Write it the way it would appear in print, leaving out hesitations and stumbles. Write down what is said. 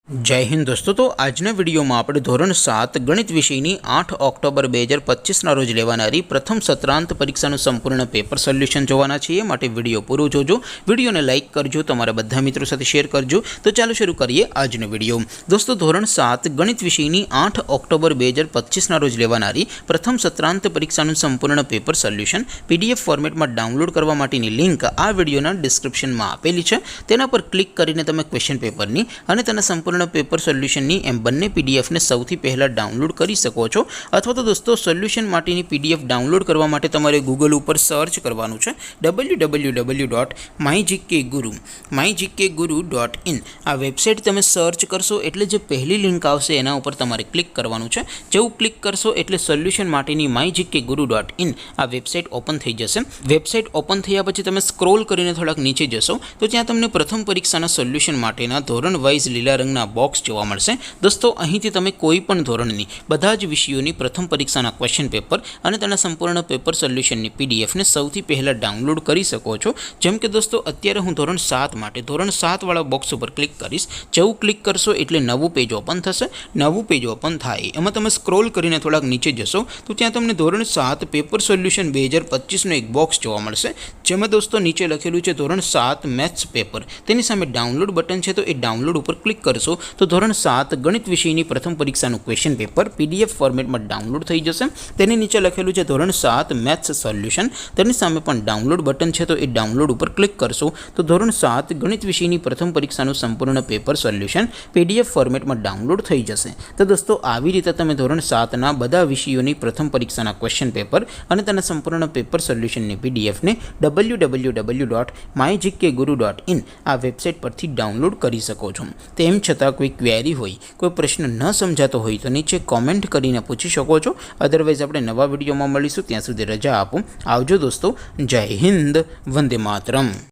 जय हिंद दोस्तों। तो आजना वीडियो में આપણે ધોરણ 7 ગણિત વિષયની 8 ઓક્ટોબર 2025 રોજ લેવાનારી પ્રથમ સત્રાંત પરીક્ષાનું સંપૂર્ણ પેપર સોલ્યુશન જોવાના છીએ। માટે વિડિયો પૂરો જોજો, વિડિયોને લાઈક કરજો, તમારા બધા મિત્રો સાથે શેર કરજો। તો ચાલો શરૂ કરીએ આજનો વિડિયો। દોસ્તો ધોરણ 7 ગણિત વિષયની 8 ઓક્ટોબર 2025 રોજ લેવાનારી પ્રથમ સત્રાંત પરીક્ષાનું સંપૂર્ણ પેપર સોલ્યુશન પીડીએફ ફોર્મેટમાં ડાઉનલોડ કરવા માટેની લિંક આ વિડિયોના ડિસ્ક્રિપ્શનમાં આપેલી છે। તેના પર ક્લિક કરીને તમે ક્વેશ્ચન પેપરની અને તેના સંપૂર્ણ पेपर सोल्यूशन एम बने पीडीएफ ने सौथी पहला डाउनलॉड करी सको छो। अथवा तो दोस्तों सोल्यूशन माटेनी पीडीएफ डाउनलॉड करवा माटे तमारे गूगल पर सर्च करवानुं छे www.mygkguru.in। आ वेबसाइट तमे सर्च करशो एटले जे पहली लिंक आवशे एना उपर तमारे क्लिक करवानुं छे। जेवुं क्लिक करशो एटले सोल्यूशन माटेनी mygkguru.in आ वेबसाइट ओपन थई जशे। वेबसाइट ओपन थया पछी तमे स्क्रॉल करीने थोड़ाक नीचे जशो तो त्यां तमने प्रथम परीक्षाना सोल्यूशन माटेना धोरण वाइज लीला रंगना बॉक्स जोवा मळशे। दोस्तों અહીંથી તમે કોઈપણ ધોરણની બધા જ વિષયોની પ્રથમ પરીક્ષાના ક્વેશ્ચન પેપર અને તેના સંપૂર્ણ પેપર સોલ્યુશનની પીડીએફ ને સૌથી પહેલા ડાઉનલોડ કરી શકો છો। જેમ કે દોસ્તો અત્યારે હું ધોરણ 7 માટે ધોરણ 7 વાળા બોક્સ ઉપર ક્લિક કરીશ। જેવું ક્લિક કરશો એટલે નવું પેજ ઓપન થશે। નવું પેજ ઓપન થાય એમાં તમે સ્ક્રોલ કરીને થોડાક નીચે જશો તો ત્યાં તમને ધોરણ 7 પેપર સોલ્યુશન 2025 નો એક બોક્સ જોવા મળશે। જેમાં દોસ્તો નીચે લખેલું છે ધોરણ 7 મેથ્સ પેપર, તેની સામે ડાઉનલોડ બટન છે તો એ ડાઉનલોડ ઉપર ક્લિક करशो तो धोरण 7 गणित विषयनी प्रथम परीक्षाનું क्वेश्चन पेपर पीडीएफ फॉर्मेट में डाउनलॉड थई जशे। तेनी नीचे लखेलुं छे धोरण 7 मैथ्स सोल्यूशन, तेनी सामे पण डाउनलॉड बटन छे तो ए डाउनलॉड पर क्लिक करशो तो धोरण 7 गणित विषयनी प्रथम परीक्षाનું संपूर्ण पेपर सोल्यूशन पीडीएफ फॉर्मेट में डाउनलॉड थई जशे। तो दोस्तों આવી રીતે તમે ધોરણ 7 ના બધા વિષયોની પ્રથમ પરીક્ષાના ક્વેશ્ચન પેપર અને તેના સંપૂર્ણ પેપર સોલ્યુશનની પીડીએફ ને www.mygkguru.in આ વેબસાઇટ પરથી ડાઉનલોડ કરી શકો છો। તેમ છતાં કોઈ ક્વેરી હોય, કોઈ પ્રશ્ન ન સમજાતો હોય તો નીચે કોમેન્ટ કરીને પૂછી શકો છો। અધરવાઇઝ આપણે નવા વિડીયોમાં મળીશું, ત્યાં સુધી રજા આપો। આવજો દોસ્તો, જય હિન્દ, વંદે માતરમ।